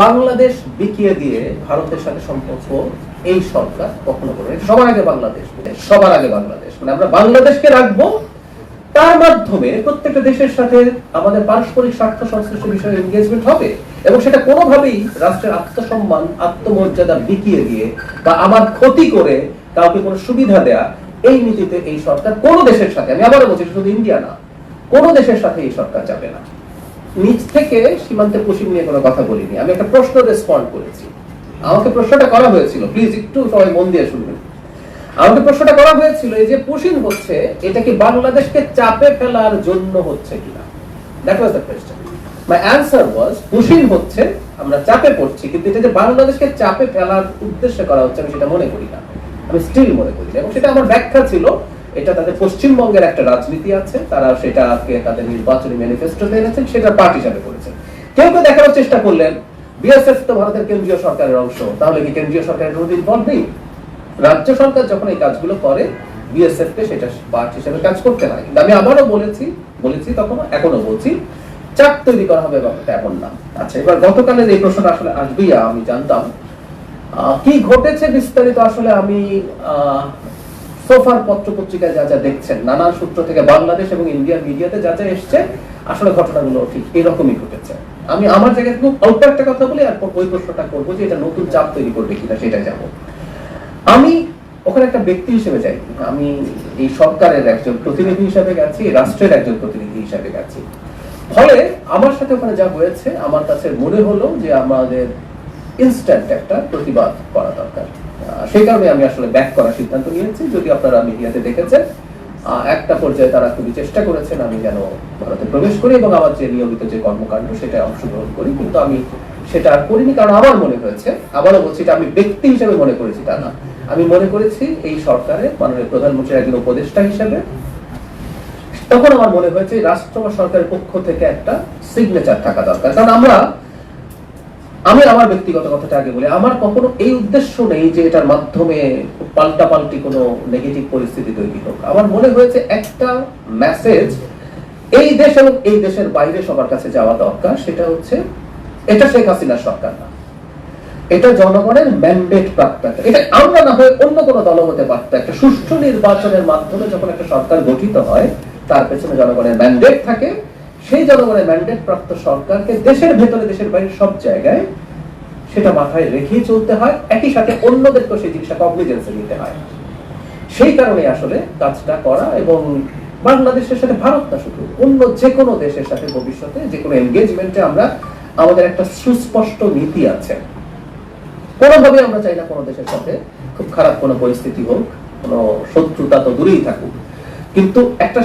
বাংলাদেশ বিকিয়ে দিয়ে ভারতের সাথে সম্পর্ক এই সরকার কখনো করবে। সবার আগে বাংলাদেশ, সবার আগে বাংলাদেশ, মানে আমরা বাংলাদেশকে রাখবো, তার মাধ্যমে প্রত্যেকটা দেশের সাথে আমাদের পারস্পরিক স্বার্থ সংশ্লিষ্ট বিষয়ে এনগেজমেন্ট হবে এবং সেটা কোনোভাবেই রাষ্ট্রের আত্মসম্মান আত্মমর্যাদা বিকিয়ে দিয়ে বা আমার ক্ষতি করে কাউকে কোনো সুবিধা দেয়া, এই নীতিতে এই সরকার কোন দেশের সাথে, আমি আবারও বলছি শুধু ইন্ডিয়া না, কোন দেশের সাথে এই সরকার যাবে না। নিচ থেকে সীমান্তে পুশিং নিয়ে কোনো কথা বলিনি, আমি একটা প্রশ্ন রেসপন্ড করেছি। আমাকে প্রশ্নটা করা হয়েছিল, প্লিজ একটু সবাই মন দিয়ে শুনবেন। আমাকে প্রশ্নটা করা হয়েছিল এই যে পুশিং হচ্ছে, এটা কি বাংলাদেশকে চাপে ফেলার জন্য হচ্ছে কিনা? That was the question. My answer was pushing হচ্ছে, আমরা চাপে পড়ছি, কিন্তু এটা যে বাংলাদেশকে চাপে ফেলার উদ্দেশ্যে করা হচ্ছে আমি সেটা মনে করি না, আমি স্টিল মনে করি না। এবং সেটা আমার ব্যাখ্যা ছিল, এটা তাদের পশ্চিমবঙ্গের একটা রাজনীতি আছে, তারা সেটাকে তাদের নির্বাচনী ম্যানিফেস্টোতে এনেছেন, সেটা পার্ট হিসাবে করেছেন। কেউ কেউ দেখানোর চেষ্টা করলেন বিএসএফ তো ভারতের কেন্দ্রীয় সরকারের অংশ, তাহলে কি কেন্দ্রীয় সরকারের কোনো ইনভলভ নেই? রাজ্য সরকার যখন এই কাজগুলো করে, বিএসএফ কে সেটা পার্ট হিসেবে কাজ করতে হয়। কিন্তু আমি আবারও বলেছি তখন, এখনো বলছি, চাপ তৈরি করা হবে ব্যাপারটা এমন না। আচ্ছা, এবার গতকালের এই প্রশ্নটা আসলে আসবেই, আমি জানতাম কি ঘটেছে বিস্তারিত। আসলে আমি সোফার পত্র পত্রিকায় যা যা দেখছেন, নানান সূত্র থেকে বাংলাদেশ এবং ইন্ডিয়ান মিডিয়াতে যা যা এসছে, আসলে ঘটনাগুলো ঠিক এরকমই ঘটেছে। আমি আমার জায়গায় খুব অল্প একটা কথা বলি, আর ওই প্রশ্নটা করবো যে এটা নতুন চাপ তৈরি করবে কিনা সেটা যাবো। আমি ওখানে একটা ব্যক্তি হিসেবে যাই, আমি এই সরকারের একজন প্রতিনিধি হিসেবে গেছি, রাষ্ট্রের একজন প্রতিনিধি হিসেবে গেছি। ফলে আমার সাথে ওখানে যা হয়েছে, আমার কাছে মনে হলো যে আমাদের ইনস্ট্যান্ট একটা প্রতিবাদ করা দরকার। সেই কারণে আমি আসলে ব্যাক করার সিদ্ধান্ত নিয়েছি। যদি আপনারা মিডিয়াতে দেখেছেন, একটা পর্যায়ে তারা খুবই চেষ্টা করেছেন আমি যেন ভারতে প্রবেশ করি এবং আমার যে নিয়মিত যে কর্মকাণ্ড সেটা অংশগ্রহণ করি, কিন্তু আমি সেটা আর করিনি। কারণ আমার মনে হয়েছে, আবারও বলছি, এটা আমি ব্যক্তি হিসেবে মনে করেছি তা না, আমি মনে করেছি এই সরকারে মাননীয় প্রধানমন্ত্রীর একজন উপদেষ্টা হিসেবে তখন আমার মনে হয়েছে রাষ্ট্র বা সরকারের পক্ষ থেকে একটা সিগনেচার থাকা দরকার। কারণ আমি আমার ব্যক্তিগত কথাটা আগে বলি, আমার কখনো এই উদ্দেশ্য নেই যে এটার মাধ্যমে পাল্টাপাল্টি কোনো নেগেটিভ পরিস্থিতি তৈরি হোক। আমার মনে হয়েছে একটা মেসেজ এই দেশ এবং এই দেশের বাইরে সবার কাছে যাওয়া দরকার। সেটা হচ্ছে, এটা শেখ হাসিনার সরকার না, এটা জনগণের ম্যান্ডেট প্রাপ্ত। এটা আমরা না হয়ে অন্য কোনো দল হতে পারত। একটা সুষ্ঠু নির্বাচনের মাধ্যমে যখন একটা সরকার গঠিত হয়, তার পেছনে জনগণের ম্যান্ডেট থাকে। সেই জনগণের ম্যান্ডেট প্রাপ্ত সরকারকে দেশের ভেতরে দেশের বাইরে সব জায়গায় সেটা মাথায় রেখেই চলতে হয়, একই সাথে অন্যদেরকেও সেই জিনিসটা কগনিজেন্সে নিতে হয়। সেই কারণে আসলে কাজটা করা, এবং বাংলাদেশের সাথে ভারত না, শুধু অন্য যে কোনো দেশের সাথে ভবিষ্যতে যে কোনো এনগেজমেন্টে আমরা আমাদের একটা সুস্পষ্ট নীতি আছে। কোনোভাবে আমরা চাই না কোনো দেশের সাথে খুব খারাপ কোনো পরিস্থিতি হোক, কোনো শত্রুতা তো দূরেই থাকুক, কিন্তু একটা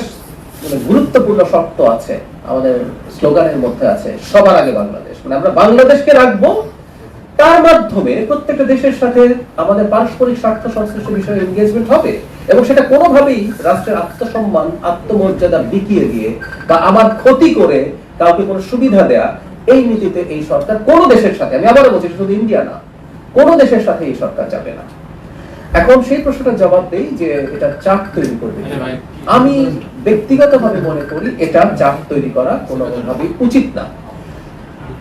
গুরুত্বপূর্ণ শর্ত আছে, আমাদের স্লোগানের মধ্যে আছে, সবার আগে বাংলাদেশ, মানে আমরা বাংলাদেশকে রাখবো, তার মাধ্যমে প্রত্যেকটা দেশের সাথে আমাদের পারস্পরিক স্বার্থ সংশ্লিষ্ট বিষয়ে এনগেজমেন্ট হবে এবং সেটা কোনোভাবেই রাষ্ট্রের আত্মসম্মান আত্মমর্যাদা বিকিয়ে দিয়ে বা আমার ক্ষতি করে কাউকে কোনো সুবিধা দেয়া, এই নীতিতে এই সরকার কোন দেশের সাথে, আমি আবারও বলছি শুধু ইন্ডিয়া না, কোন দেশের সাথে এই সরকার যাবে না। এখন সেই প্রশ্নটার জবাব দেই যে এটা চাপ তৈরি করবে। আমি ব্যক্তিগতভাবে মনে করি এটা চাপ তৈরি করা কোনোভাবেই উচিত না।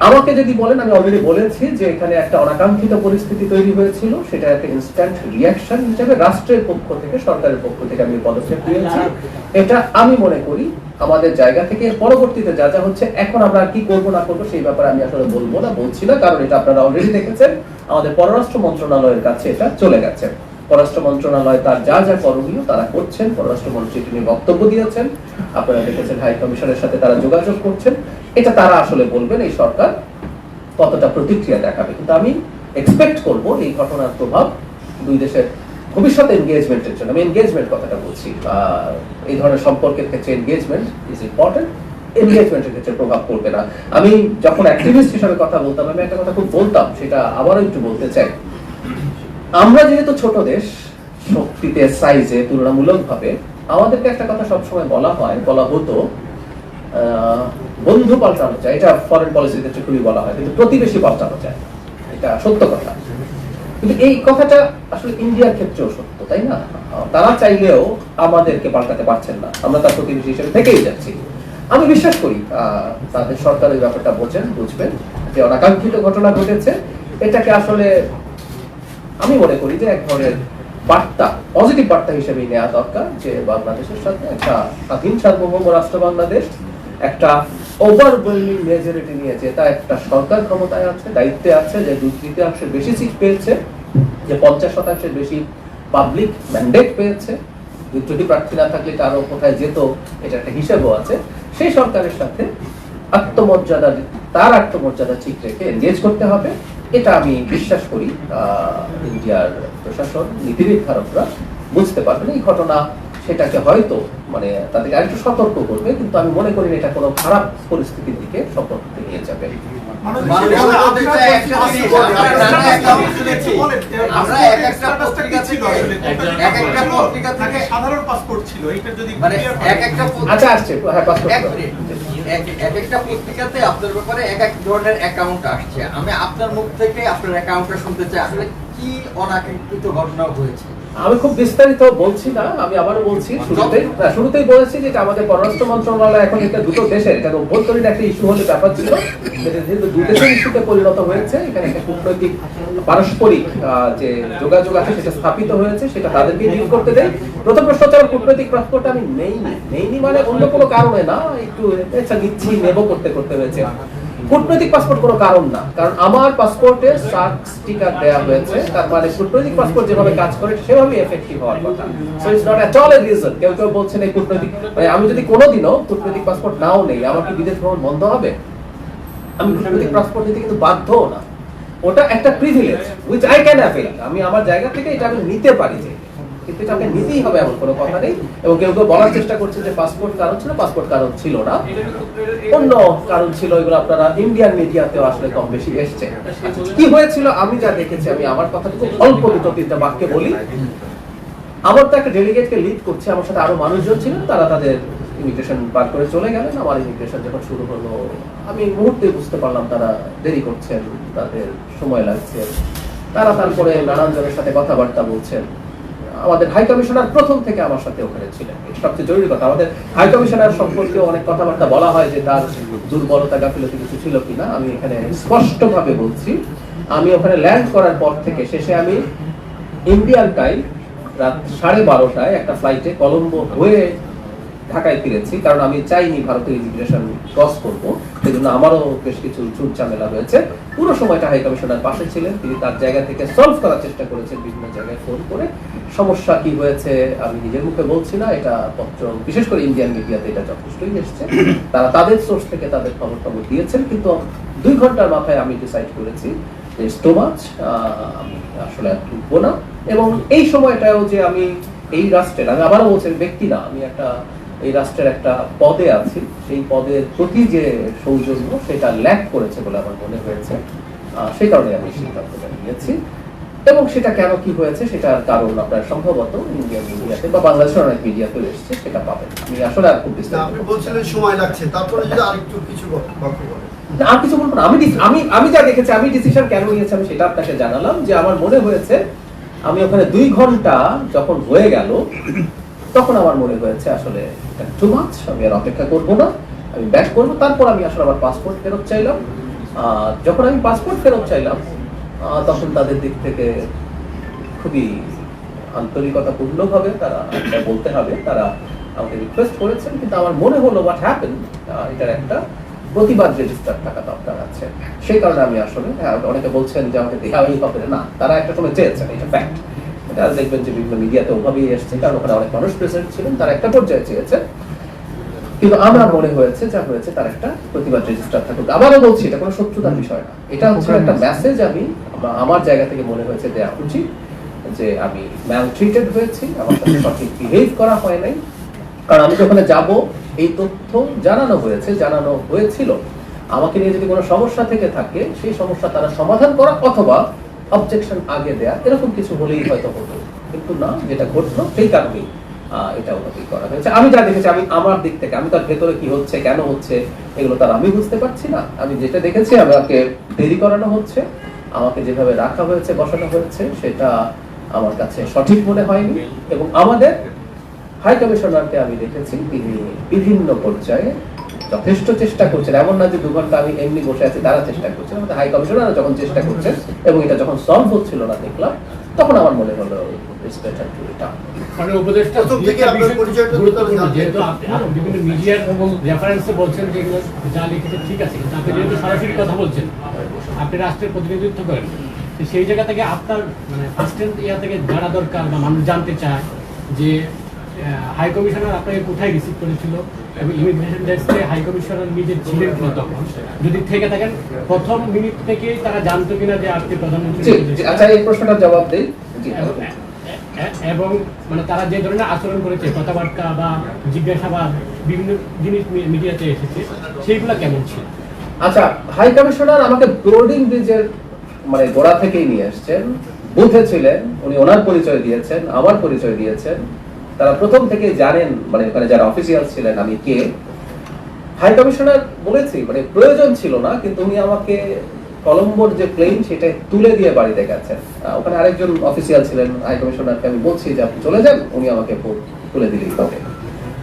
আমাকে যদি বলেন, আমি অলরেডি বলেছি যে এখানে একটা অনাকাঙ্ক্ষিত পরিস্থিতি তৈরি হয়েছিল, সেটা একটা ইনস্ট্যান্ট রিঅ্যাকশন হিসেবে রাষ্ট্রের পক্ষ থেকে, সরকারের পক্ষ থেকে আমি পদক্ষেপ নিয়েছি। এটা আমি মনে করি আমাদের জায়গা থেকে পরবর্তীতে যা যা হচ্ছে, এখন আমরা কি করবো না করবো সেই ব্যাপারে আমি আসলে বলছি না, কারণ এটা আপনারা অলরেডি দেখেছেন আমাদের পররাষ্ট্র মন্ত্রণালয়ের কাছে এটা চলে গেছে। পররাষ্ট্র মন্ত্রণালয় তার যা যা করণীয় তারা করছেন, পররাষ্ট্রমন্ত্রী তিনি বক্তব্য দিয়েছেন, আপনারা দেখেছেন হাই কমিশনের সাথে তারা যোগাযোগ করছেন। এটা তারা আসলে বলবেন এই সরকার কতটা প্রতিক্রিয়া দেখাবে, কিন্তু আমি এক্সপেক্ট করব এই ঘটনার প্রভাব দুই দেশের ভবিষ্যৎ এনগেজমেন্টের জন্য, আমি এনগেজমেন্ট কথাটা বলছি, এই ধরনের সম্পর্কের ক্ষেত্রে এনগেজমেন্ট ইজ ইম্পর্টেন্ট, এনগেজমেন্টের ক্ষেত্রে প্রভাব পড়বে না। আমি যখন অ্যাক্টিভিস্ট হিসেবে কথা বলতাম, আমি একটা কথা খুব বলতাম, সেটা আবারও একটু বলতে চাই। আমরা যেহেতু ছোট দেশ, শক্তিতে সাইজে তুলনামূলকভাবে, আমাদেরকে একটা কথা সবসময় বলা হতো, বন্ধু পাল্টানো যায়, এটা ফরেন পলিসির ক্ষেত্রে খুবই বলা হয়, কিন্তু প্রতিবেশী পাল্টানো যায়, এটা সত্য কথা। কিন্তু এই কথাটা আসলে ইন্ডিয়ার ক্ষেত্রেও সত্য, তাই না? তারা চাইলেও আমাদেরকে পাল্টাতে পারছেন না, আমরা তার প্রতিবেশী হিসেবে থেকেই যাচ্ছি। আমি বিশ্বাস করি তাদের সরকার এই ব্যাপারটা বুঝবেন, যে অনাকাঙ্ক্ষিত ঘটনা ঘটেছে, এটাকে আসলে আমি মনে করি যে এক ধরনের বার্তা, পজিটিভ বার্তা হিসেবে নেওয়া দরকার যে বাংলাদেশের সাথে একটা স্বাধীন সার্বভৌম রাষ্ট্র বাংলাদেশ একটা ওভারওয়েলমিং মেজরিটি নিয়েছে, তা একটা সরকার ক্ষমতায় আছে, দায়িত্বে আছে, যে 2/3 বেশি সিট পেয়েছে, যে 50% বেশি পাবলিক ম্যান্ডেট পেয়েছে, যদি প্রার্থী না থাকলে আরো কোথায় যেত, এটা একটা হিসেবও আছে। সেই সরকারের সাথে তার আত্মমর্যাদা ঠিক রেখে এনগেজ করতে হবে, এটা আমি বিশ্বাস করি ইন্ডিয়ার প্রশাসন, নীতি নির্ধারকরা বুঝতে পারবেন। এই ঘটনা সেটাকে হয়তো মানে তাদেরকে আরেকটু সতর্ক করবে, কিন্তু আমি মনে করি এটা কোনো খারাপ পরিস্থিতির দিকে সতর্ক নিয়ে যাবে। আচ্ছা আসছে, এক একটা পত্রিকাতে আপনার ব্যাপারে এক এক ধরনের অ্যাকাউন্ট আসছে। আমি আপনার মুখ থেকে আপনার অ্যাকাউন্টটা শুনতে চাই, আসলে কি অনাকাঙ্ক্ষিত ঘটনা হয়েছে। আমি খুব বিস্তারিত বলছি না, আমি আবারও বলছি, শুরুতেই বলেছি যে আমাদের পররাষ্ট্র মন্ত্রণালয় এখন এটা দুটো দেশের, এটা অভ্যন্তরীণ একটা ইস্যু হলে ব্যাপার ছিল, যেহেতু দুই দেশের ইস্যুতে পরিণত হয়েছে, এখানে একটা কূটনৈতিক পারস্পরিক যে যোগাযোগ আছে সেটা স্থাপিত হয়েছে, সেটা তাদেরকে ডিল করতে দেয়। প্রথম প্রশ্ন হচ্ছে কূটনৈতিক পাসপোর্ট আমি নেইনি মানে অন্য কোনো কারণে না, একটু নিচ্ছি নেবো করতে করতে হয়েছে। কূটনৈতিক পাসপোর্ট কোনো কারণ না, কারণ আমার পাসপোর্টে স্টিকার দেওয়া হয়েছে, তার মানে কূটনৈতিক পাসপোর্ট যেভাবে কাজ করে সেভাবে এফেক্টিভ হওয়ার কথা। So it's not at all a reason. কেউ বলছেন এই কূটনৈতিক, মানে আমি যদি কোনোদিনও কূটনৈতিক পাসপোর্ট নাও নেই, আমার কি বিদেশ ভ্রমণ বন্ধ হবে? আমি কূটনৈতিক পাসপোর্ট নিতে কিন্তু বাধ্যও না, ওটা একটা privilege which I can avail. আমি আমার জায়গা থেকে এটা আমি নিতে পারি, কিন্তু এটা আমাকে নিতেই হবে এমন কোনো কথা নেই। এবং কেউ বলার চেষ্টা করছে যে পাসপোর্ট কারণ ছিল, পাসপোর্ট কারণ ছিল না, অন্য কারণ ছিল। এগুলো আপনারা ইন্ডিয়ান মিডিয়াতেও আসলে কম বেশি এসছে। কি হয়েছিল আমি যা দেখেছি, আমি আমার কথা খুব অল্প দুটো তিনটা বাক্যে বলি। আমার তো একটা ডেলিগেটকে লিড করছে, আমার সাথে আরো মানুষজন ছিলেন, তারা তাদের ইমিগ্রেশন পার করে চলে গেলেন। আমার ইমিগ্রেশন যখন শুরু হলো, আমি মুহূর্তে বুঝতে পারলাম তারা দেরি করছেন, তাদের সময় লাগছে। তারা তারপরে নানান জনের সাথে কথাবার্তা বলছেন। আমাদের হাই কমিশনার প্রথম থেকে আমার সাথে ওখানে ছিলেন, সবচেয়ে জরুরি কথা। আমাদের হাই কমিশনার সম্পর্কে অনেক কথাবার্তা বলা হয় যে তার দুর্বলতা গাফিলতি কিছু ছিল কিনা। আমি এখানে স্পষ্টভাবে বলছি, আমি ওখানে ল্যান্ড করার পর থেকে শেষে আমি ইন্ডিয়ান টাইম রাত 12:30টায় একটা ফ্লাইটে কলম্বো হয়ে ঢাকায় ফিরেছি, কারণ আমি চাইনি ভারতের ইমিগ্রেশন ক্রস করবো। সেই জন্য আমারও বেশ কিছু ঝুট ঝামেলা হয়েছে। পুরো সময়টা হাই কমিশনার পাশে ছিলেন, তিনি তার জায়গা থেকে সলভ করার চেষ্টা করেছেন বিভিন্ন জায়গায় ফোন করে। সমস্যা কি হয়েছে আমি নিজের মুখে বলছি না, এটা পত্র বিশেষ করে ইন্ডিয়ান মিডিয়াতে এটা যথেষ্টই এসছে। তারা তাদের সোর্স থেকে তাদের খবর দিয়েছেন, কিন্তু 2 ঘন্টার মাথায় আমি ডিসাইড করেছি যে স্টোমাচ আমি আসলে আর ঢুকবো না। এবং এই সময়টাও যে আমি এই রাষ্ট্রের, আমি আবারও বলছি ব্যক্তি না, আমি একটা এই রাষ্ট্রের একটা পদে আছি, সেই পদের প্রতি যে সৌজন্য সেটা ল্যাক করেছে বলে আমার মনে হয়েছে। সেই কারণে আমি সিদ্ধান্তটা নিয়েছি। এবং সেটা কেন কি হয়েছে সেটার কারণ আপনার সম্ভবত ইন্ডিয়ান মিডিয়াতে বা বাংলাদেশের অনেক মিডিয়াতে এসেছে, সেটা পাবেন। আমি আসলে আর খুব আপনি বলছিলেন সময় লাগছে, তারপরে যদি আরেকটু কিছু বক্তব্য বলেন। আর কিছু বলবো না। আমি যা দেখেছি, আমি ডিসিশন কেন নিয়েছি আমি সেটা আপনাকে জানালাম, যে আমার মনে হয়েছে আমি ওখানে 2 ঘন্টা যখন হয়ে গেল, তখন আমার মনে হয়েছে আসলে টু মাচ, আমি আর অপেক্ষা করবো না, আমি ব্যাক করবো। তারপর আমি আসলে আমার পাসপোর্ট ফেরত চাইলাম। যখন আমি পাসপোর্ট ফেরত চাইলাম, তখন তাদের দিক থেকে খুবই আন্তরিকতাপূর্ণভাবে তারা বলতে হবে, তারা আমাকে রিকোয়েস্ট করেছেন। কিন্তু আমার মনে হলো হোয়াট হ্যাপেন, এটার একটা প্রতিবাদ রেজিস্টার থাকা দরকার আছে। সেই কারণে আমি আসলে, অনেকে বলছেন যে আমাকে দেখাই হবে না, তারা একটা সময় চেয়েছেন, এটা ফ্যাক্ট। এটা দেখবেন যে বিভিন্ন মিডিয়াতে ওভাবেই এসছে, কারণ ওখানে অনেক মানুষ প্রেজেন্ট ছিলেন, তারা একটা পর্যায়ে চেয়েছেন। কিন্তু আমার মনে হয়েছে যা হয়েছে তার একটা প্রতিবাদ রেজিস্টার থাকুক। আবারও বলছি, এটা কোনো শত্রুতার বিষয় না, এটা হচ্ছে একটা মেসেজ আমি আমার জায়গা থেকে মনে হয়েছে দেওয়া উচিত, যে আমি ম্যালট্রিটেড হয়েছি, আমার সাথে সঠিক বিহেভ করা হয় নাই। কারণ আমি যখন যাব, এই তথ্য জানানো হয়েছিল, আমাকে নিয়ে যদি কোনো সমস্যা থেকে থাকে, সেই সমস্যা তারা সমাধান করা অথবা অবজেকশন আগে দেয়া, এরকম কিছু হলেই হয়তো হতো। কিন্তু না, যেটা ঘটলো সেই কারণেই এটা ওভাবেই করা হয়েছে। আমি যা দেখেছি, আমি আমার দিক থেকে, আমি তার ভেতরে কি হচ্ছে কেন হচ্ছে এগুলো তার আমি বুঝতে পারছি না। আমি যেটা দেখেছি, আমাকে দেরি করানো হচ্ছে, আমাকে যেভাবে রাখা হয়েছে, বসানো হয়েছে, সেটা আমার কাছে সঠিক মনে হয়নি। এবং আমাদের হাই কমিশনারকে আমি দেখেছি, তিনি বিভিন্ন পর্যায়ে যথেষ্ট চেষ্টা করছেন, এমন না যে 2 ঘন্টা আমি এমনি বসে আছি, তারা চেষ্টা করছেন, আমাদের হাই কমিশনার যখন চেষ্টা করছেন এবং এটা যখন সলভ হচ্ছিল না দেখলাম, তখন আমার মনে হলো it's better to return। মানে উপদেষ্টা প্রথম থেকে আপনার পরিচয়টা গুরুত্বপূর্ণ, যেহেতু আপনি বিভিন্ন মিডিয়ার এবং রেফারেন্সে বলছেন যে এগুলো যা লিখেছে ঠিক আছে, কিন্তু আপনি যেহেতু সরাসরি কথা বলছেন, আপনি রাষ্ট্রের প্রতিনিধিত্ব করেন, তো সেই জায়গা থেকে আপনার মানে ফার্স্ট ইয়া থেকে জানা দরকার বা মানুষ জানতে চায় যে হাই কমিশনার আপনাকে কোথায় রিসিভ করেছিল এবং ইমিগ্রেশন ডেস্কে হাই কমিশনার নিজে ছিলেন কিনা তখন, যদি থেকে থাকেন প্রথম মিনিট থেকেই তারা জানতো কিনা যে আপনি প্রধানমন্ত্রী। আচ্ছা, এই প্রশ্নটার জবাব দেই। এবং মানে তারা যে ধরনের আচরণ করেছে, কথাবার্তা বা জিজ্ঞাসাবাদ, বিভিন্ন জিনিস মিডিয়াতে এসেছে, সেইগুলো কেমন ছিল? আচ্ছা, হাই কমিশনার আমাকে ব্রোডিং ব্রিজের মানে গোড়া থেকেই নিয়ে আসছেন, বুথে ছিলেন, উনি ওনার পরিচয় দিয়েছেন, আমার পরিচয় দিয়েছেন, তারা প্রথম থেকে জানেন মানে ওখানে যারা অফিসিয়াল ছিলেন আমি কে। হাই কমিশনার বলেছি মানে প্রয়োজন ছিল না, কিন্তু উনি আমাকে কলম্বোর যে প্লেন সেটা তুলে দিয়ে বাড়িতে গেছেন। ওখানে আরেকজন অফিসিয়াল ছিলেন, হাই কমিশনারকে আমি বলছি যে আপনি চলে যান, উনি আমাকে তুলে দিলেই হবে,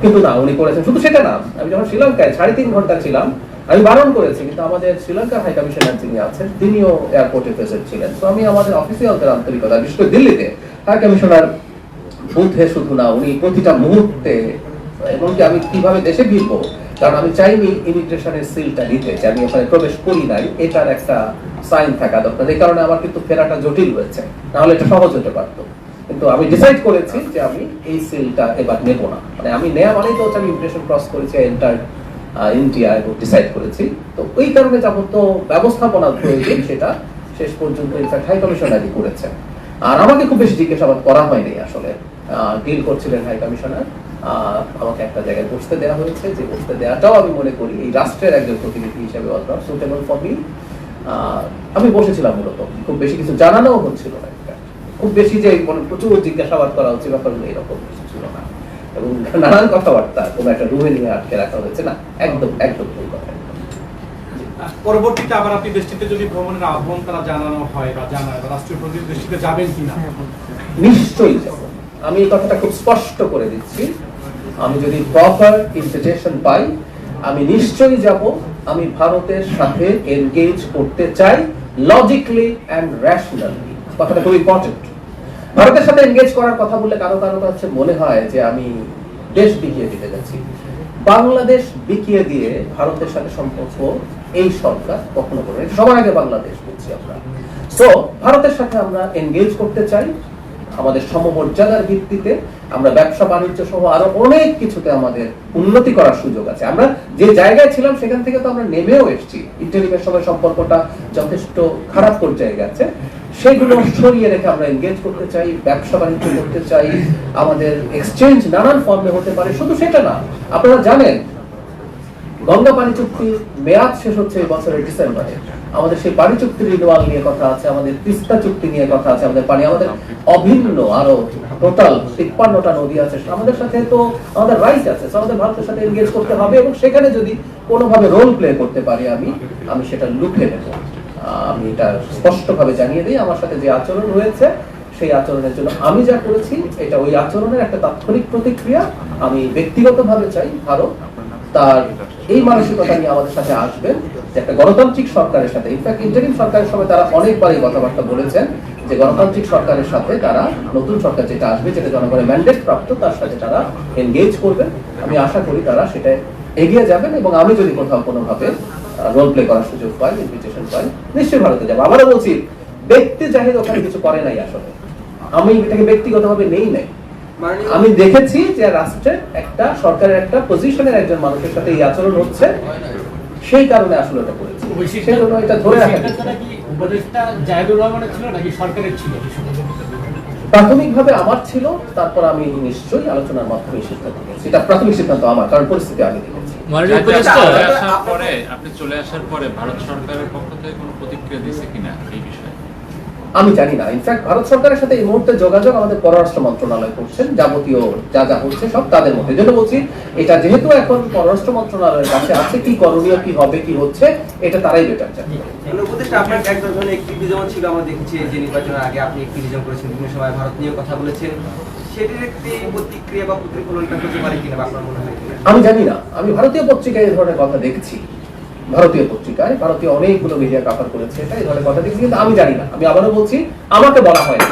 কিন্তু না, উনি করেছেন। শুধু সেটা না, আমি যখন শ্রীলঙ্কায় 3.5 ঘন্টা ছিলাম, আমি বারণ করেছি, কিন্তু আমাদের শ্রীলঙ্কার হাই কমিশনার যিনি আছেন তিনিও এয়ারপোর্টে প্রেজেন্ট ছিলেন। তো আমি আমাদের অফিসিয়ালদের আন্তরিকতা, বিশেষ করে দিল্লিতে হাই কমিশনার বুথে শুধু না, উনি প্রতিটা মুহূর্তে, এমনকি আমি কিভাবে দেশে ফিরবো, কারণ আমি চাইনি ইমিগ্রেশনের সিলটা দিতে, যে আমি ওখানে প্রবেশ করি নাই, এটার একটা সাইন থাকা দরকার। এই কারণে আমার কিন্তু ফেরাটা জটিল হয়েছে, নাহলে এটা সহজ হতে পারতো। কিন্তু আমি ডিসাইড করেছি যে আমি এই সিলটা এবার নেব না, মানে আমি নেয়া মানেই তো হচ্ছে আমি ইমিগ্রেশন ক্রস করেছি, এন্টার ইন্ডিয়া এবং ডিসাইড করেছি। তো ওই কারণে যাবত ব্যবস্থাপনা প্রয়োজন সেটা শেষ পর্যন্ত ইনফ্যাক্ট হাই কমিশনারই করেছেন। আর আমাকে খুব বেশি জিজ্ঞাসাবাদ করা হয়নি আসলে। ডিল করছিলেন হাই কমিশনার, আমাকে একটা জায়গায় বসতে দেওয়া হয়েছে, যে বসতে দেওয়াটাও আমি মনে করি এই রাষ্ট্রের একজন প্রতিনিধি হিসেবে সুটেবল ফর মি। আমি বসেছিলাম মূলত, খুব বেশি কিছু জানানোও হচ্ছিল না, খুব বেশি যে প্রচুর জিজ্ঞাসাবাদ করা হচ্ছে ব্যাপারগুলো এরকম কিছু ছিল না, এবং নানান কথাবার্তা কোনো একটা রুমে নিয়ে আটকে রাখা হয়েছে না, একদম একদম ভুল কথা। পরবর্তীতে আবার আপনি দেশটিতে যদি ভ্রমণের আহ্বান তারা জানানো হয় বা জানায় বা রাষ্ট্রীয় প্রতিনিধি দেশটিতে যাবেন কিনা? নিশ্চয়ই যাব। আমি এই কথাটা খুব স্পষ্ট করে দিচ্ছি, আমি যদি প্রপার ইনভিটেশন পাই আমি নিশ্চয়ই যাব। আমি ভারতের সাথে এনগেজ করতে চাই লজিক্যালি এন্ড রেশনালি, কথাটা খুব ইম্পর্টেন্ট। ভারতের সাথে এনগেজ করার কথা বললে কারো কারো কাছে মনে হয় যে আমি দেশ বিকিয়ে দিতে যাচ্ছি। বাংলাদেশ বিকিয়ে দিয়ে ভারতের সাথে সম্পর্ক এই সরকার কখনো করে নাই। সবার আগে বাংলাদেশ বলছি আমরা। সো ভারতের সাথে আমরা এনগেজ করতে চাই আমাদের সমমর্যাদার ভিত্তিতে। আমরা ব্যবসা বাণিজ্য সহ আরো অনেক কিছুতে আমাদের উন্নতি করার সুযোগ আছে। আমরা যে জায়গায় ছিলাম সেখান থেকে তো আমরা নেমেও এসেছি। ইন্টারিমের সময় সম্পর্কটা যথেষ্ট খারাপ পর্যায়ে গেছে, সেগুলো সরিয়ে রেখে আমরা এনগেজ করতে চাই, ব্যবসা বাণিজ্য করতে চাই। আমাদের এক্সচেঞ্জ নানান ফর্মে হতে পারে, শুধু সেটা না, আপনারা জানেন গঙ্গা পানি চুক্তির মেয়াদ শেষ হচ্ছে এই বছরের ডিসেম্বরে। আমাদের সেই পানি চুক্তির রিনিউয়াল নিয়ে কথা আছে, আমাদের তিস্তা চুক্তি নিয়ে কথা আছে, আমাদের পানি আমাদের অভিন্ন আরো টোটাল 53টা নদী আছে, আমাদের সাথে তো আমাদের রাইট আছে। আমাদের ভারতের সাথে এনগেজ করতে হবে, এবং সেখানে যদি কোনোভাবে রোল প্লে করতে পারি আমি সেটা লুফে নেব। আমি এটা স্পষ্টভাবে জানিয়ে দিই, আমার সাথে যে আচরণ হয়েছে সেই আচরণের জন্য আমি যা করেছি এটা ওই আচরণের একটা তাৎক্ষণিক প্রতিক্রিয়া। আমি ব্যক্তিগতভাবে চাই ভারত তার এই মানসিকতা নিয়ে আমাদের সাথে আসবেন, যে একটা গণতান্ত্রিক সরকারের সাথে, ইনফ্যাক্ট ইন্টারিম সরকারের সময় তারা অনেকবারই কথাবার্তা বলেছেন যে গণতান্ত্রিক সরকারের সাথে তারা নতুন সরকার যেটা আসবে, যেটা জনগণের ম্যান্ডেট প্রাপ্ত, তার সাথে তারা এনগেজ করবেন। আমি আশা করি তারা সেটা এগিয়ে যাবেন, এবং আমি যদি কোথাও কোনোভাবে রোল প্লে করার সুযোগ পাই, ইনভিটেশন পাই, নিশ্চয়ই ভারতে যাবো। আবারও বলছি, ব্যক্তি জাহিদ ওখানে কিছু করে নাই, আসলে আমি এটাকে ব্যক্তিগতভাবে নেই নাই। আমি দেখেছি যে রাষ্ট্রের একটা সরকারের একটা পজিশনের একজন মানুষের সাথে এই আচরণ হচ্ছে, সেই কারণে আসলে এটা করেছি। সেই জন্য এটা ধরে রাখা উপদেষ্টা জাহিদুর রহমানের ছিল নাকি সরকারের ছিল? প্রাথমিকভাবে আমার ছিল, তারপর আমি নিশ্চয়ই আলোচনার মাধ্যমে সিদ্ধান্ত নিয়েছি। এটা প্রাথমিক সিদ্ধান্ত আমার, কারণ পরিস্থিতি আমি দেখেছি। পরে আপনি চলে আসার পরে ভারত সরকারের পক্ষ থেকে কোনো প্রতিক্রিয়া দিয়েছে কিনা এই বিষয়ে? আমি জানি না। ইনফ্যাক্ট ভারত সরকারের সাথে এই মুহূর্তে যোগাযোগ আমাদের পররাষ্ট্র মন্ত্রণালয় করছেন, যাবতীয় যা যা হচ্ছে সব তাদের মধ্যে। যেটা বলছি, এটা যেহেতু এখন পররাষ্ট্র মন্ত্রণালয়ের কাছে আছে, কি করণীয়, কি হবে, কি হচ্ছে, এটা তারাই বেটার জানে। উপদেষ্টা আপনার এক ধরনের অ্যাক্টিভিজম ছিল, আমরা দেখেছি যে নির্বাচনের আগে আপনি অ্যাক্টিভিজম করেছেন, বিভিন্ন সময় ভারত নিয়ে কথা বলেছেন। সেটির একটি প্রতিক্রিয়া বা প্রতিফলনটা হতে পারে কিনা বা আপনার মনে হয় কিনা? আমি জানি না, আমি ভারতীয় পত্রিকায় এই ধরনের কথা দেখছি, ভারতীয় পত্রিকায় ভারতীয় অনেকগুলো মিডিয়া কভার করেছে এটা, এই ধরনের কথা দেখছি, কিন্তু আমি জানি না। আমি আবারও বলছি, আমাকে বলা হয়নি,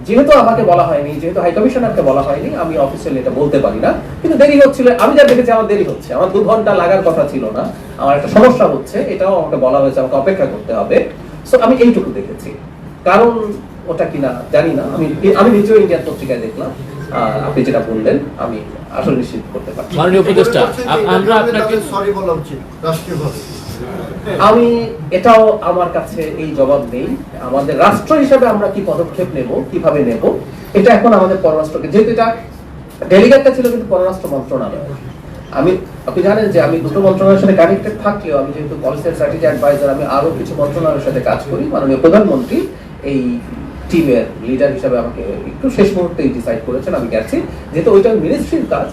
যেহেতু আমাকে বলা হয়নি, যেহেতু হাই কমিশনারকে বলা হয়নি, আমি অফিসিয়ালি এটা বলতে পারি না। কিন্তু দেরি হচ্ছিল, আমি যা দেখেছি আমার দেরি হচ্ছে, আমার 2 ঘন্টা লাগার কথা ছিল না, আমার একটা সমস্যা হচ্ছে, এটাও আমাকে বলা হয়েছে, আমাকে অপেক্ষা করতে হবে। সো আমি এইটুকু দেখেছি, কারণ ওটা কিনা জানি না। আমি নিজেও ইন্ডিয়ান পত্রিকায় দেখলাম, আপনি যেটা বললেন আমি আসলে নিশ্চিত করতে পারছি। মাননীয় উপদেষ্টা, আমরা আপনাকে সরি বলা উচিত রাষ্ট্রীয়ভাবে। আমি এটাও আমার কাছে এই জবাব নেই। আমাদের রাষ্ট্র হিসাবে আমরা কি পদক্ষেপ নেব, কিভাবে নেব, এটা এখন আমাদের পররাষ্ট্রকে, যেহেতু এটা ডেলিগেটটা ছিল কিন্তু পররাষ্ট্র মন্ত্রণালয়। আপনি জানেন যে আমি দুটো মন্ত্রণালয়ের সাথে কানেক্টেড থাকলেও আমি যেহেতু পলিসি এন্ড স্ট্র্যাটেজি অ্যাডভাইজার, আমি আরো কিছু মন্ত্রণালয়ের সাথে কাজ করি। মাননীয় প্রধানমন্ত্রী এই টিমের লিডার হিসাবে আমাকে একটু শেষ মুহূর্তেই ডিসাইড করেছেন, আমি গেছি, যেহেতু ওইটা মিনিস্ট্রির কাজ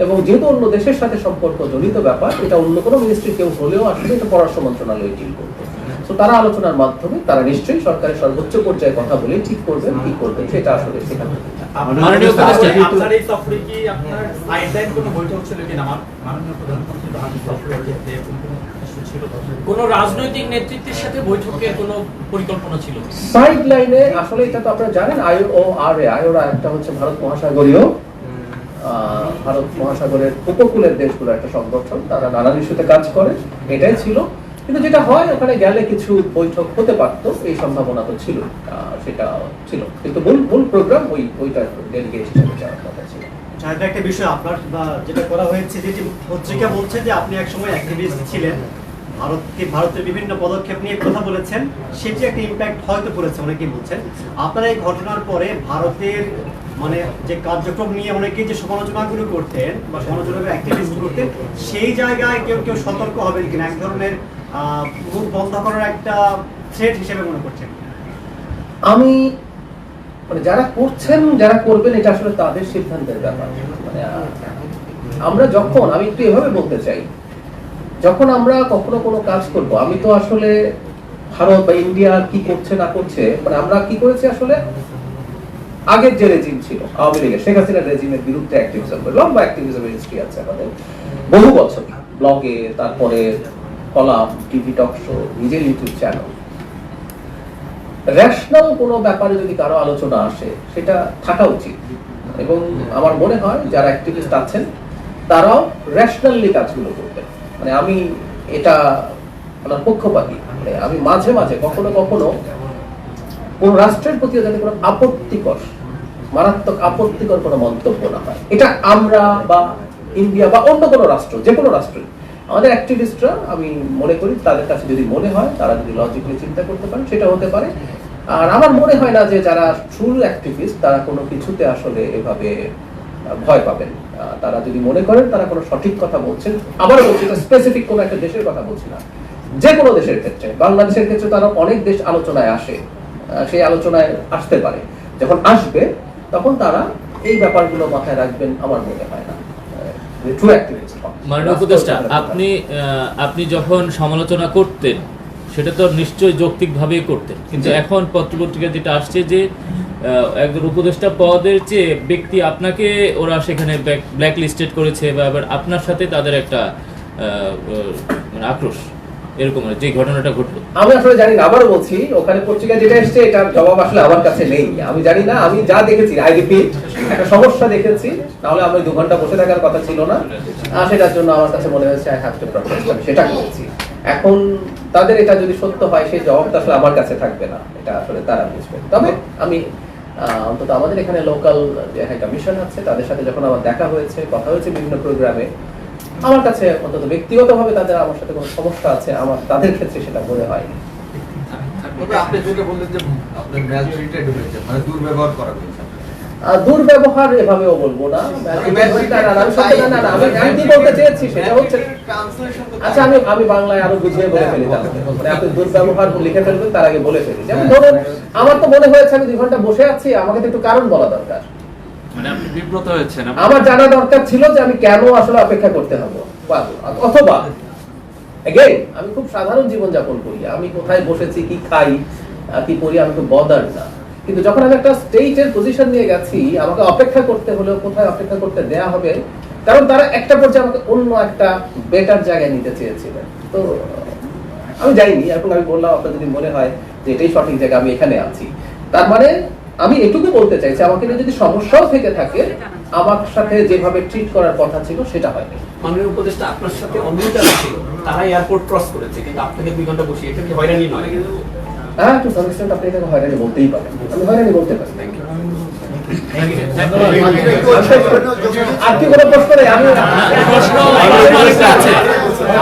এবং যেহেতু অন্য দেশের সাথে সম্পর্ক জড়িত ব্যাপার, এটা অন্য কোনো মিনিস্ট্রি কেউ হলেও আসলে এটা পররাষ্ট্র মন্ত্রণালয় ডিল করবে। তো তারা আলোচনার মাধ্যমে তারা নিশ্চয়ই সরকারের সর্বোচ্চ পর্যায়ে কথা বলে ঠিক করবেন, কি করবেন সেটা আসলে সেখানে। মাননীয় উপদেষ্টা, আপনার এই সফরে কি আপনার সাইডলাইন কোনো বৈঠক ছিল কিনা? মাননীয় প্রধানমন্ত্রী সফরে যেতে কোনো রাজনৈতিক নেতৃত্বের সাথে বৈঠকের কোনো পরিকল্পনা ছিল? সাইড লাইনে আসলে এটা তো আপনারা জানেন, আইওরা একটা হচ্ছে ভারত মহাসাগরের উপকূলের দেশগুলো একটা সংগঠন, তারা নানান ইস্যুতে কাজ করে, এটাই ছিল। কিন্তু যেটা হয় ওখানে গেলে কিছু বৈঠক হতে পারতো, এই সম্ভাবনা তো ছিল, সেটা ছিল, কিন্তু মূল প্রোগ্রাম ওইটা ডেলিগেট হিসেবে যাওয়ার কথা ছিল। এটা একটা বিষয় আপনার যেটা করা হয়েছে, যেটি পত্রিকা বলছে যে আপনি একসময় অ্যাক্টিভিস্ট ছিলেন, ভারতের বিভিন্ন পদক্ষেপ নিয়ে কথা বলেছেন, সেটি একটা ইম্প্যাক্ট হয়তো পড়েছে অনেকেই বলছেন। আপনারা এই ঘটনার পরে ভারতের মানে যে কার্যক্রম নিয়ে অনেকেই যে সমালোচনাগুলো করতেন বা সমালোচনার অ্যাক্টিভিস্ট করতেন, সেই জায়গায় কেউ সতর্ক হবেন কিনা, এক ধরনের মুখ বন্ধ করার একটা থ্রেট হিসেবে মনে করছেন? আমি মানে যারা করছেন যারা করবেন এটা আসলে তাদের সিদ্ধান্তের ব্যাপার। মানে আমি একটু এভাবে বলতে চাই, যখন আমরা কখনো কোনো কাজ করব, আমি তো আসলে ভারত বা ইন্ডিয়া কি করছে না করছে, মানে আমরা কি করেছি আসলে আগের যে রেজিম ছিল আওয়ামী লীগের, শেখ হাসিনার রেজিমের বিরুদ্ধে অ্যাক্টিভিজম, লম্বা অ্যাক্টিভিজমের হিস্ট্রি আছে আমাদের, বহু বছর, ব্লগে, তারপরে কলাম, টিভি টক শো, নিজের ইউটিউব চ্যানেল। রেশনাল কোনো ব্যাপারে যদি কারো আলোচনা আসে সেটা থাকা উচিত, এবং আমার মনে হয় যারা অ্যাক্টিভিস্ট আছেন তারাও রেশনালি কাজগুলো করবেন। মানে আমি এটা আমার পক্ষপাতী, মানে আমি মাঝে মাঝে কখনো কখনো কোন রাষ্ট্রের প্রতি যাতে কোনো মারাত্মক আপত্তিকর কোনো মন্তব্য না হয়, এটা আমরা বা ইন্ডিয়া বা অন্য কোনো রাষ্ট্র, যে কোনো রাষ্ট্রের আমাদের অ্যাক্টিভিস্টরা, আমি মনে করি তাদের কাছে যদি মনে হয়, তারা যদি লজিক্যালি চিন্তা করতে পারে, সেটা হতে পারে। আর আমার মনে হয় না যে যারা ট্রু অ্যাক্টিভিস্ট তারা কোনো কিছুতে আসলে এভাবে ভয় পাবেন। তারা যদি মনে করেন তারা কোনো সঠিক কথা বলছেন, আবার বলছি এটা স্পেসিফিক কোনো একটা দেশের কথা বলছি না, যে কোনো দেশের ক্ষেত্রে, বাংলাদেশের ক্ষেত্রে তারা অনেক দেশ আলোচনায় আসে, সেই আলোচনায় আসতে পারে, যখন আসবে তখন তারা এই ব্যাপারগুলো মাথায় রাখবেন আমার মনে হয় না। মাননীয় উপদেষ্টা, আপনি যখন সমালোচনা করতেন সেটা তো নিশ্চয়ই যৌক্তিকভাবেই করতেন, কিন্তু এখন পত্রপত্রিকা যেটা আসছে যে একজন উপদেষ্টা পদের চেয়ে ব্যক্তি আপনাকে ওরা সেখানে ব্ল্যাক লিস্টেড করেছে, বা আবার আপনার সাথে তাদের একটা মানে আক্রোশ, এরকম যে ঘটনাটা ঘটলো। আমি আসলে জানি না, আবারও বলছি, ওখানে পত্রিকা যেটা এসছে এটার জবাব আসলে আমার কাছে নেই, আমি জানি না। আমি যা দেখেছি, আই রিপিট, একটা সমস্যা দেখেছি, নাহলে আমি 2 ঘন্টা বসে থাকার কথা ছিল না, সেটার জন্য আমার কাছে মনে হয়েছে আই হ্যাভ টু প্রটেস্ট, আমি সেটা করেছি। এখন তাদের এটা যদি সত্য হয়, সেই জবাবটা আসলে আমার কাছে থাকবে না, এটা আসলে তারা বুঝবে। তবে আমি অন্তত আমাদের এখানে লোকাল যে হাই কমিশন আছে তাদের সাথে যখন আমার দেখা হয়েছে, কথা হয়েছে বিভিন্ন প্রোগ্রামে, আমার কাছে অন্তত ব্যক্তিগতভাবে তাদের আমার সাথে কোনো সমস্যা আছে, আমার তাদের ক্ষেত্রে সেটা মনে হয়নি। আপনি যেটা বললেন যে আপনার ম্যাচুরিটি হয়েছে, মানে দুর্ব্যবহার করা হয়েছে, দুর্ব্যবহার এভাবেও বলবো না, আমি কি বলতে চেয়েছি সেটা হচ্ছে, আচ্ছা আমি বাংলায় আরো বুঝিয়ে বলে ফেলি, মানে আপনি দুর্ব্যবহার লিখে ফেলবেন তার আগে বলে ফেলি। যেমন ধরুন আমার তো মনে হয়েছে আমি 2 ঘন্টা বসে আছি, আমাকে তো একটু কারণ বলা দরকার, মানে আপনি বিব্রত হয়েছেন, আমার জানা দরকার ছিল যে আমি কেন আসলে অপেক্ষা করতে হবে, অথবা এগেইন আমি খুব সাধারণ জীবন যাপন করি, আমি কোথায় বসেছি, কি খাই, কি করি, আমি তো বদার না। কিন্তু যখন আমি একটা স্টেটের পজিশন নিয়ে গেছি, আমাকে অপেক্ষা করতে হলেও কোথায় অপেক্ষা করতে দেয়া হবে, কারণ তারা একটা পর্যায়ে আমাকে অন্য একটা বেটার জায়গায় নিতে চেয়েছিলেন। তো আমি যাইনি, এখন আমি বললাম আপনার যদি মনে হয় যে এটাই সঠিক জায়গা, আমি এখানে আছি। তার মানে আমি এটুকু বলতে চাইছি, আমাকে নিয়ে যদি সমস্যাও থেকে থাকে, আমার সাথে যেভাবে ট্রিট করার কথা ছিল সেটা হয়নি। মাননীয় উপদেষ্টা আপনার সাথে অন্য যারা ছিল তারা এয়ারপোর্ট ক্রস করেছে, কিন্তু আপনাকে 2 ঘন্টা বসিয়ে, এটা কি হয়রানি নয়? হ্যাঁ, টু সাম এক্সটেন্ট আপনি এটাকে হয়রানি বলতেই পারেন, আমি হয়রানি বলতে পারি। আর কি কোনো প্রশ্ন নেই? আমি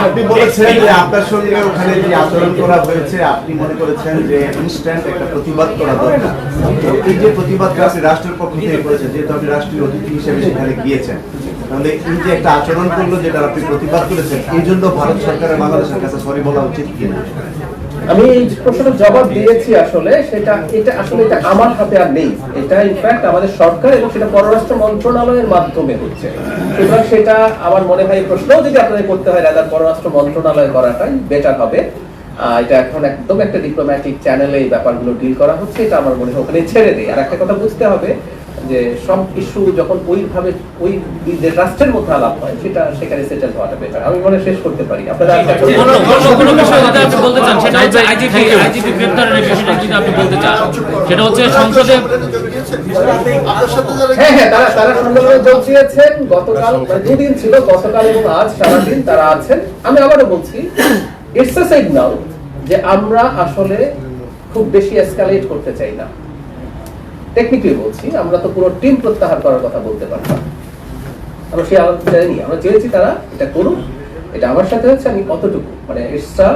আপনি বলেছেন যে আপনার সঙ্গে ওখানে যে আচরণ করা হয়েছে, আপনি মনে করেছেন যে ইনস্ট্যান্ট একটা প্রতিবাদ করা দরকার। তো এই যে প্রতিবাদটা আপনি রাষ্ট্রের পক্ষ থেকে করেছেন, যেহেতু আপনি রাষ্ট্রীয় অতিথি হিসেবে সেখানে গিয়েছেন, তাহলে এই যে একটা আচরণ করলো যেটা আপনি প্রতিবাদ করেছেন, এই জন্য ভারত সরকারের বাংলাদেশের কাছে সরি বলা উচিত কিনা? আমি এই প্রশ্নের জবাব দিয়েছি। আসলে এটা আমার হাতে আর নেই। এটা ইনফ্যাক্ট আমাদের সরকার এবং সেটা পররাষ্ট্র মন্ত্রণালয়ের মাধ্যমে হচ্ছে। সুতরাং সেটা আমার মনে হয় প্রশ্নও যদি আপনাদের করতে হয়, রাদার পররাষ্ট্র মন্ত্রণালয় করাটাই বেটার হবে। এটা এখন একদম একটা ডিপ্লোম্যাটিক চ্যানেলে এই ব্যাপারগুলো ডিল করা হচ্ছে, এটা আমার মনে হয় ওখানে ছেড়ে দেয়। আর একটা কথা বুঝতে হবে যে সব ইস্যু যখন ওইভাবে ওই যে রাষ্ট্রের মধ্যে আলাপ হয়, সেটা সেখানে সেটেল হওয়াটা বেটার। আমি মনে শেষ করতে পারি। আপনারা কোনো বিষয় কথা আপনি বলতে চান, সেটা হচ্ছে আইজিপি গ্রেপ্তারের বিষয়টা যদি আপনি বলতে চান, সেটা হচ্ছে সংসদে। হ্যাঁ, তারা সম্মেলনে যোগ দিয়েছেন গতকাল, 2 দিন ছিল, গতকাল এবং আজ সারাদিন তারা আছেন। আমি আবারও বলছি, ইটস আ সিগন্যাল যে আমরা আসলে খুব বেশি এসকালেট করতে চাই না। টেকনিক্যালি বলছি, আমরা তো পুরো টিম প্রত্যাহার করার কথা বলতে পারতাম, আমরা সেই আলাপ চাইনি। আমরা চেয়েছি তারা এটা করুক। এটা আমার সাথে হচ্ছে, আমি কতটুকু মানে ইটস আ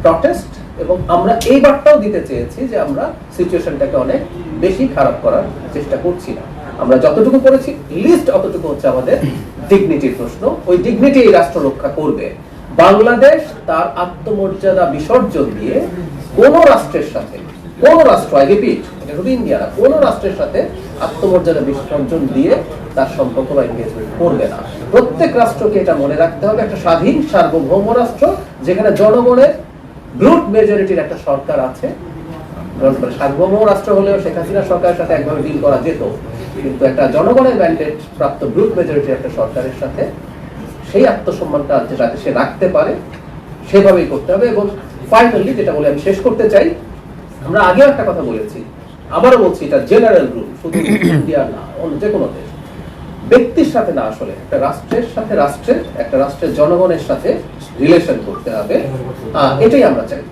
প্রটেস্ট, এবং আমরা এই বার্তাও দিতে চেয়েছি যে আমরা সিচুয়েশনটাকে অনেক বেশি খারাপ করার চেষ্টা করছি না। আমরা যতটুকু করেছি লিস্ট অতটুকু হচ্ছে আমাদের ডিগনিটির প্রশ্ন। ওই ডিগনিটি এই রাষ্ট্র রক্ষা করবে। বাংলাদেশ তার আত্মমর্যাদা বিসর্জন দিয়ে কোন রাষ্ট্রের সাথে, কোন রাষ্ট্র, আই রিপিট, এটা শুধু ইন্ডিয়া না, কোন রাষ্ট্রের সাথে আত্মমর্যাদা বিসর্জন দিয়ে তার সম্পর্ক বা এনগেজমেন্ট করবে না। প্রত্যেক রাষ্ট্রকে এটা মনে রাখতে হবে, একটা স্বাধীন সার্বভৌম রাষ্ট্র যেখানে জনগণের ব্রুট মেজরিটির একটা সরকার আছে। সার্বভৌম রাষ্ট্র হলেও শেখ হাসিনা সরকারের সাথে একভাবে ডিল করা যেত, কিন্তু একটা জনগণের ম্যান্ডেট প্রাপ্ত ব্রুট মেজরিটির একটা সরকারের সাথে সেই আত্মসম্মানটা যাতে সে রাখতে পারে সেভাবেই করতে হবে। এবং ফাইনালি যেটা বলে আমি শেষ করতে চাই, আমরা আগে একটা কথা বলেছি, আবারও বলছি, এটা জেনারেল রুল, শুধু ইন্ডিয়া না, অন্য যে কোনো দেশ, ব্যক্তির সাথে না, আসলে একটা রাষ্ট্রের সাথে একটা রাষ্ট্রের জনগণের সাথে রিলেশন করতে হবে। এটাই আমরা চাই।